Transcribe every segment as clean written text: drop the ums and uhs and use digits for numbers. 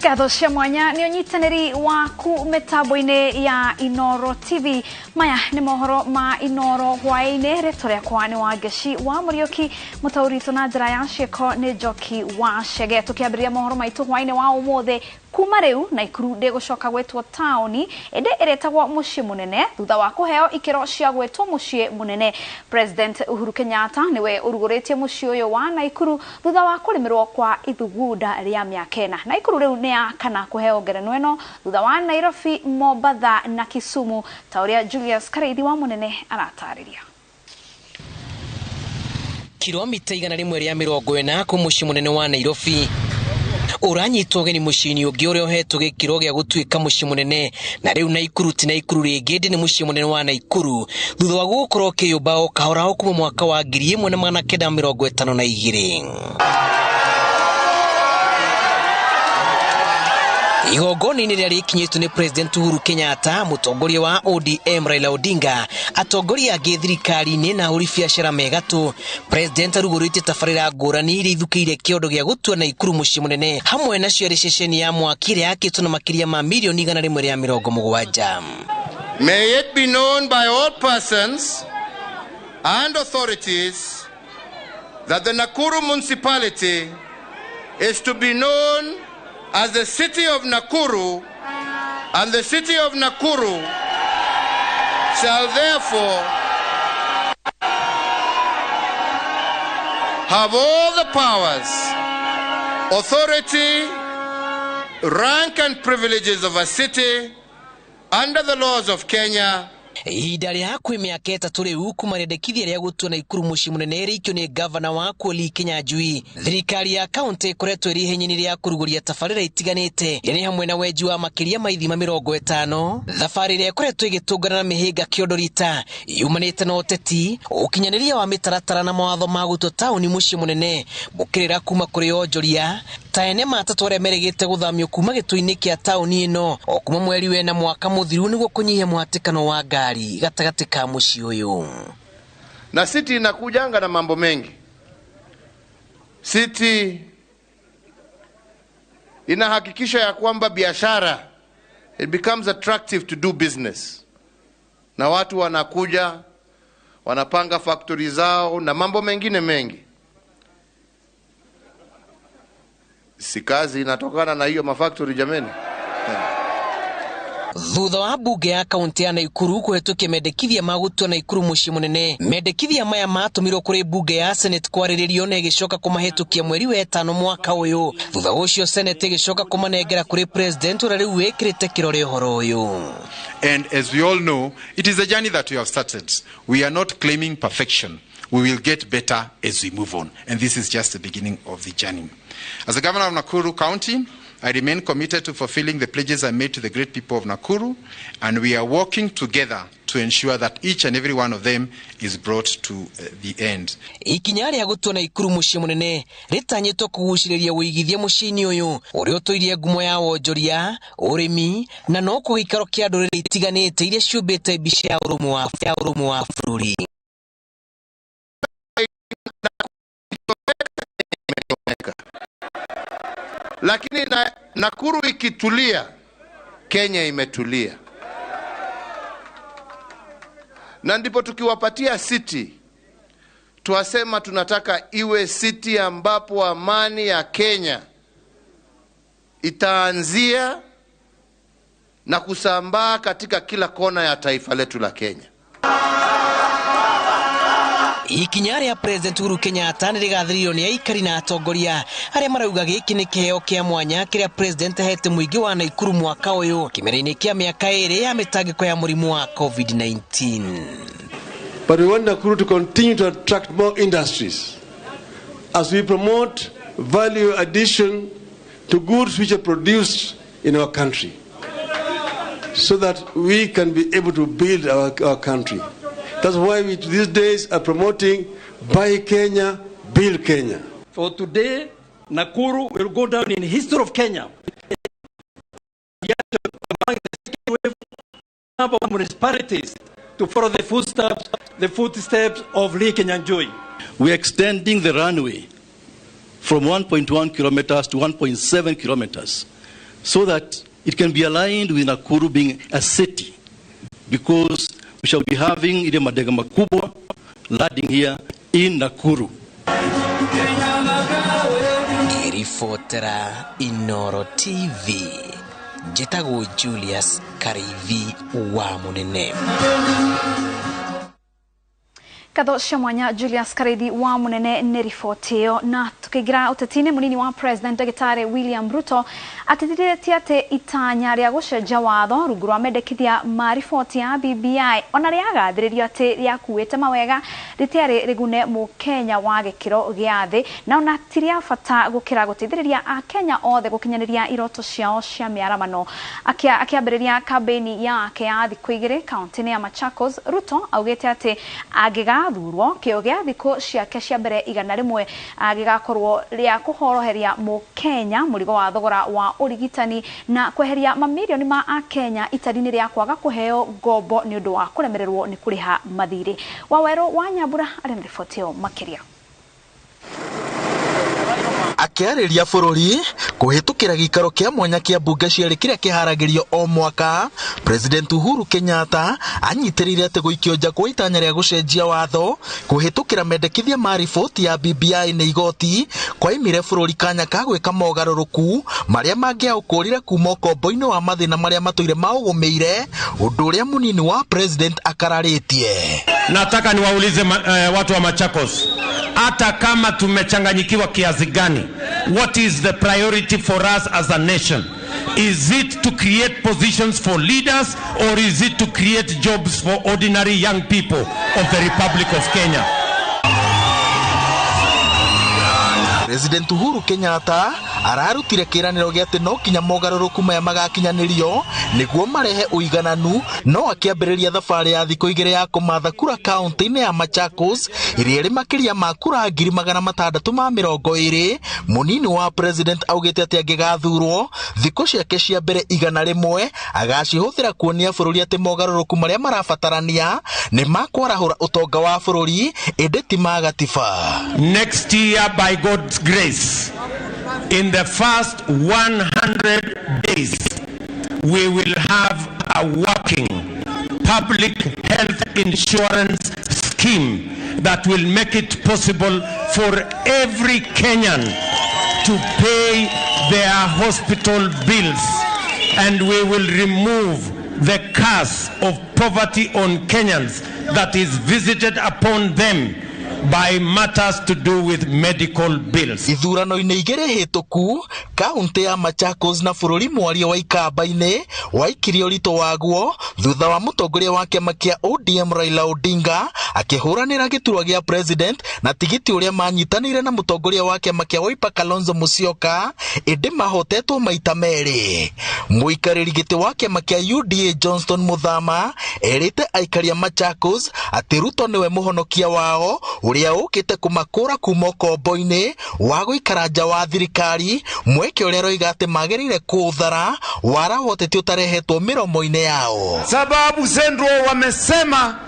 Ngatho cia mwanya ni unyitaniri waku metaboine ya Inoro TV. Maya ni mohoro ma Inoro hwaine retoria kwani wa Geshi wa Murioki mutaurito na njira ya cieko ni Njoki wa Chege. Tukiambiria mohoro maitu hwaine wa umothe kuma riu Naikuru ndegucoka gwetwo taoni ende eretagwo mucii munene thutha wa kuheo ikiro cia gwetwo mucii munene. President Uhuru Kenyatta niwe uruguritie mucii uyu wa Naikuru thutha wa kurimirwo kwa ithugunda ria miaka ena. Naikuru riu ni kana kuheo ngerenwa ino thutha wa Nairobi, Mombasa na Kisumu. Tauria Julius Kareithi wa munene aratariria. Kilomita 140 ku mucii munene wa Nairobi uranyitwo geni mucini ungi uria uhetwo gikiro gia gutuika mucii munene, na riu Naikuru ti Naikuru ringi ni mucii munene wa Naikuru thutha wa gukorwo kiyumba o kahora kuma mwaka wa 1952. Igongoni ni rĩrĩa rĩkinyĩtwo ni President Uhuru Kenyatta, mutongoria wa ODM Raila Odinga, atongoria angĩ thirikari-inĩ na ahũri biacara megatu. President arugũrĩtie tabarĩra ngũrani iria ithukĩire kĩondo gĩa gũtua Naikuru mucii munene, hamwe nacio arĩ ceceni ya mwaki ĩrĩa yakĩtwo na makĩria ma milioni 170. May it be known by all persons and authorities that the Nakuru municipality is to be known as the city of Nakuru, and the city of Nakuru shall therefore have all the powers, authority, rank and privileges of a city under the laws of Kenya. Ihinda rĩa hakuhĩ mĩaka ĩtatũ rĩu kuma rĩendekithia rĩa gũtua Naikuru mucii munene rĩikio nĩ gavana wa Lee Kinyanjui, thirikari ya kaunti ĩkoretwo ĩrĩ ihenyainĩ rĩa kũrugũria tabarĩra itiganĩte iria nĩ hamwe na wenji wa makĩria ma ithima 50, thabarĩ ĩrĩa ĩkoretwo ĩgĩtũngana na mĩhĩnga kĩondo rita yumanĩte na ũteti, ũkinyanĩria wa mĩtaratara na mawatho ma gũtua taũni mucii munene, mũkĩrĩra kuma kũrĩ onjoria ta ene matatũ arĩa merĩgĩte gũthamio kuma gĩtũ-inĩ kĩa taũni ĩno o kuma mweri wena mwaka mũthiru nĩguo kũnyihia mũhatĩkano wa ngari gatagatĩ ka mucii uyu. Na city inakujanga na mambo mengi. City inahakikisha ya kwamba biashara, it becomes attractive to do business, na watu wanakuja wanapanga factory zao na mambo mengine mengi. Si kazi inatokana na hiyo mafactory jameni. Thutha wa bunge ya kaunti ya Naikuru kuhetũkia mendekithia ma gũtua Naikuru mucii munene, mendekithia maya matũmirwo kũrĩ bunge ya Senate kwarĩrĩrio na ĩgĩcoka kũmahetũkia mweri wa 5 mwaka ũyũ. Thutha ũcio Senate ĩgĩcoka kũmanengera kũrĩ President ũrĩa rĩu wĩkĩrĩte kĩrore ũhoro ũyũ. And as we all know, it is a journey that we have started. We are not claiming perfection. We will get better as we move on. And this is just the beginning of the journey. As the governor of Nakuru County, I remain committed to fulfilling the pledges I made to the great people of Nakuru, and we are working together to ensure that each and every one of them is brought to the end. Ikinya rĩa gũtua Naikuru mucii munene rĩtanyĩtwo kũgucĩrĩria ũigithia mucii-inĩ ũyũ ũrĩa ũtũirie ngumo ya wonjoria, ũrĩmi na no kũgĩikaro kĩa ndũrĩrĩ itiganĩte iria ciũmbĩte mbica ya ũrũmwe wa bũrũri. Lakini Nakuru ikitulia, Kenya imetulia. Na ndipo tukiwapatia city, tuwasema tunataka iwe city ambapo amani ya Kenya itaanzia na kusambaa katika kila kona ya taifa letu la Kenya. Ikinya rĩa President Uhuru Kenyatta nĩ rĩgathĩrĩirio nĩ aikari na atongoria arĩa marauga gĩkĩ nĩ kĩheo kĩa mwanya kĩrĩa President ahete mũingĩ wa Naikuru mwaka ũyũ kĩmera-inĩ kĩa mĩaka 2 ya mĩtangĩko ya mũrimũ wa COVID-19. But we want Nakuru to continue to attract more industries as we promote value addition to goods which are produced in our country, so that we can be able to build our country. That's why we these days are promoting Buy Kenya, Build Kenya. So today, Nakuru will go down in the history of Kenya. Among the second wave number one municipalities to follow the footsteps of Lee Kinyanjui. We are extending the runway from 1.1 kilometers to 1.7 kilometers so that it can be aligned with Nakuru being a city, because we shall be having ile madega makubwa landing here in Nakuru. Irifotera Inoro TV. Jitago Julius Karivi wa Munene. Kadho Shamwanya Julius Karidi wa Munene nerifoteo na tukigira utetini munini wa President Dagitare William Ruto atithiretie ati itanya ria gucenjia watho rungu rwa mendekithia marifoti ya BBI ona riagathiririo ati riakuite mawega ritiari rigune mu Kenya wa gikiro gia thi na ona tiria fata gukira gutithiriria a Kenya othe gukinyaniria iroto ciao cia miaramano akiambiriria kampeni yake ya thiku igiri kaunti ya Machakos. Ruto augite ati agigathurwo kio gia thiku ciake cia mbere igana rimwe agigakorwo ria kuhoroheria mu Kenya murigo wa thogora wa urigitani na kweheria mamilioni ma a Kenya itarini ria kwaga kuheo ngombo ni undu wa kuremererwo ni kuriha mathiri. Wawero wa Nyambura arenrifotio makiria. Akiariria bururi kuhitukira gikaro kia mwanya kia bunge ciari kiria kiharagirio o mwaka, President Uhuru Kenyatta anyitirire ati guikio nja kwa itanya ria gucenjia watho kuhitukira mendekithia ma riboti ya BBI ni igoti kwa imire bururi kanya ka gwika mogaruruku maria mangia ukurire kuma kombo-ini wa mathina maria matoire maugumeire undu uria munini wa president akararitie. Nataka niwaulize watu wa Machakos, hata kama tumechanganyikiwa kiasi gani, what is the priority for us as a nation? Is it to create positions for leaders, or is it to create jobs for ordinary young people of the Republic of Kenya? President Uhuru Kenyatta ararutire kiraniro gia ati no kinya mogaruruku maya magakinyanirio niguo marehe uigananu, no akiambiriria thabari ya thiku igiri ya kumatha kura kaunti-ini ya Machakos iria ri makiria ma kura 620. Munini wa president augite ati angigathurwo thiku ciake cia mbere igana rimwe agacihuthira kuonia bururi ati mogaruruku maria marabatarania ni makwarahura utonga wa bururi indi ti magatiba. Next year, by God's grace, in the first 100 days, we will have a working public health insurance scheme that will make it possible for every Kenyan to pay their hospital bills, and we will remove the curse of poverty on Kenyans that is visited upon them by matters to do with medical bills. Ithurano-ini igiri hituku kaunti ya Machakos na bururi mwario wa ikamba-ini waikirio rito waguo thutha wa mutongoria wa kiama kia ODM Raila Odinga akihuranira giturwa gia president na tigiti uria manyitanire na mutongoria wa kiama kia Wiper Kalonzo Musyoka indi mahotetwo maita meri. Muikariri giti wa kiama kia UDA Johnston Muthama erite aikaria Machakos ati Ruto niwe muhonokia wao uria ukite kumakura kuma kombo-ini wa guikara nja wa thirikari, mweke uria roiga ati magirire kuthara wara wotete utarehetwo miromo-ini yao. Sababu Central wamesema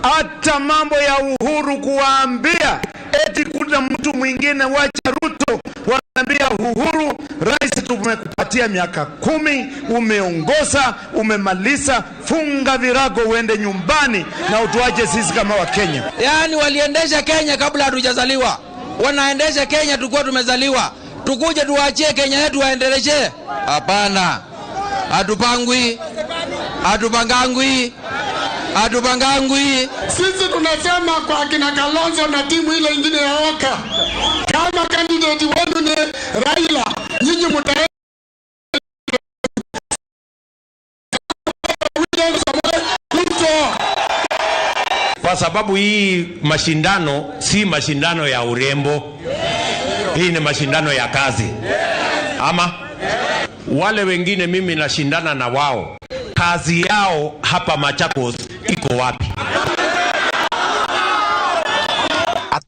hata mambo ya Uhuru kuwaambia eti kuna mtu mwingine wacha Ruto, wanaambia Uhuru, rais tumekupatia miaka 10, umeongoza, umemaliza, funga virago uende nyumbani na utuache sisi kama wa Kenya. Yani waliendesha Kenya kabla hatujazaliwa, wanaendesha Kenya tulikuwa tumezaliwa, tukuje tuachie Kenya yetu waendeleshe? Hapana, hatupangwi, hatupangangwi, hatupangangwi. Sisi tunasema kwa kina Kalonzo na timu ile ingine ya Oka, kama candidate wenu ni Raila, nyinyi mtaenda kwa sababu hii mashindano si mashindano ya urembo, hii ni mashindano ya kazi. Ama wale wengine mimi nashindana na wao, kazi yao hapa Machakos iko wapi?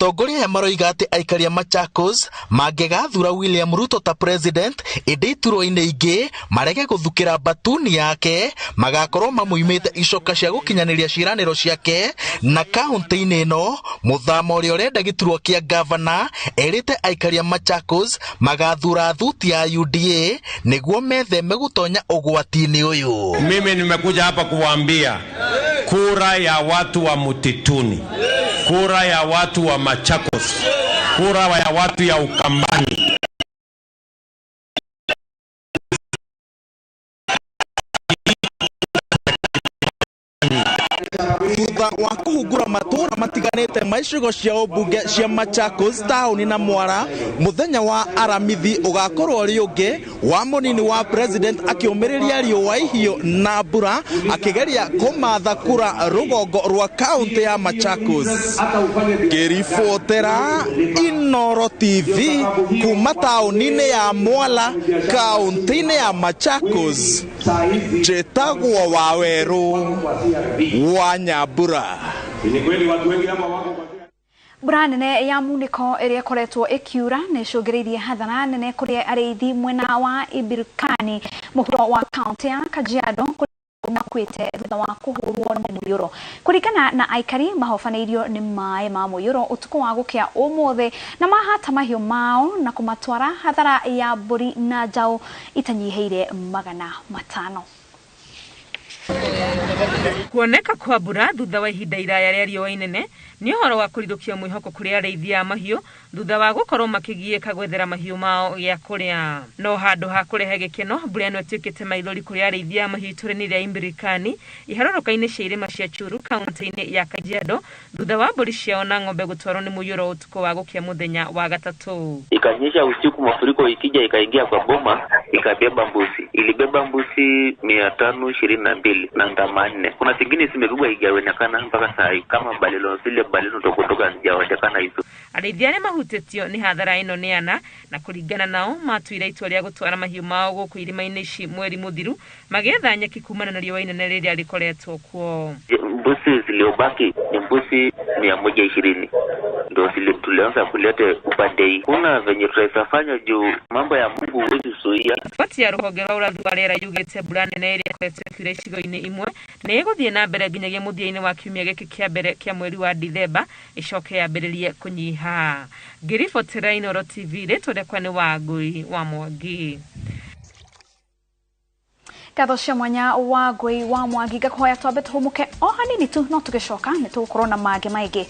atongoria aya maroiga ati aikari a Machakos mangegathura William Ruto ta president indi ituro-ini ingi marege guthukira batuni yake magakorwo mamuimite icoka cia gukinyaniria ciraniro ciake na kaunti-ini ino. Muthama uria urenda giturwo kia governor erite aikari a Machakos magathura thuti ya UDA niguo metheme gutonya ugwati-ini uyu. Mimi nimekuja hapa kuwaambia kura ya watu wa mtituni, kura ya watu wa Machakos, kura ya watu ya Ukambani thutha wa kuhungura matura matiganite maicigo cia ubunge cia Machakos tauni na Mwara. Muthenya wa aramithi ugakorwo ri ungi wa munini wa president akiumiriria riua ihio na mbura akigeria kumatha kura rugongo rwa kaunti ya Machakos. Kiribotera Inoro TV kuma tauni-ini ya Mwala kaunti-ini ya Machakos, Chetagwo Waweru wa Nyambura. Mbura nene ya muniko iria koretwo ikiura ni icũngĩrĩirie hathara nene kũrĩ arĩithi mwena wa Ibirikani mũhuro wa kaunti ya Kajiado makwĩte thutha wa kũhũrwo nĩ mũiyũro. Kũringana na aikari mahobanĩirio nĩ maĩ ma mũiyũro ũtukũ wa gũkĩa ũmũthĩ na mahata mahiũ mao na kũmatwara hathara ya mbũri na njaũ itanyihĩire 500. Kuoneka kwa mbura thutha wa ihinda iraya rĩa riũa inene nĩ ũhoro wa kũritũkia mwĩhoko kũrĩ arĩithi a mahiũ thutha wa gũkorwo makĩgiĩka gwethera mahiũ mao gĩa kũrĩa. No handũ ha kũrehe gĩkeno, mbura ĩno ĩtuĩkĩte maithori kũrĩ arĩithi a mahiũ itũũra-inĩ rĩa Ibirikani iharũrũka-inĩ cia irĩma cia Churu kaunti-inĩ ya Kajiado thutha wa mbũri ciao na ng'ombe gũtwarwo nĩ mũiyũro ũtukũ wa gũkĩa mũthenya wa gatatũ. Ikanyesha usiku, mafuriko ikija ikaingia kwa boma ikabeba mbuzi. Ilibeba mbuzi 522 na ndama 4. Kuna zingine zimebebwa igaonekana mpaka saa hii kama balilo zile balilo tokotoka zijaonekana hizo. Arĩithi arĩa mahutĩtio nĩ hathara ĩno nĩ ana na kũringana nao matuire itua rĩa gũtwara mahiũ mao gũkũ irĩma-inĩ ici mweri mũthiru magĩetha nyeki kumana na riũa inene rĩrĩa rĩkoretwo kuo. Mbuzi ziliobaki ni mbuzi 120 ndio tulianza kuleta upande hii. Kuna venye tutafanya juu mambo ya Mungu huwezi zuia. Bati ya rũhonge rwa ũrathi wa rĩera yugĩte mbura nene ĩrĩa ĩkoretwo ĩkiura icigo-inĩ imwe nĩ ĩgũthiĩ na mbere nginyagia mũthia-inĩ wa kiumia gĩkĩ kĩa mbere kĩa mweri wa Dithemba ĩcoke yambĩrĩrie kũnyiha. Ngĩribotera Inoro TV, rĩtwa rĩakwa nĩ Wangui wa Mwangi. Ngatho cia mwanya Wangui wa Mwangi, ngakũhoya twambe tũhũmũke o hanini tu no tũgĩcoka nĩ tũgũkorwo na mangĩ maingĩ.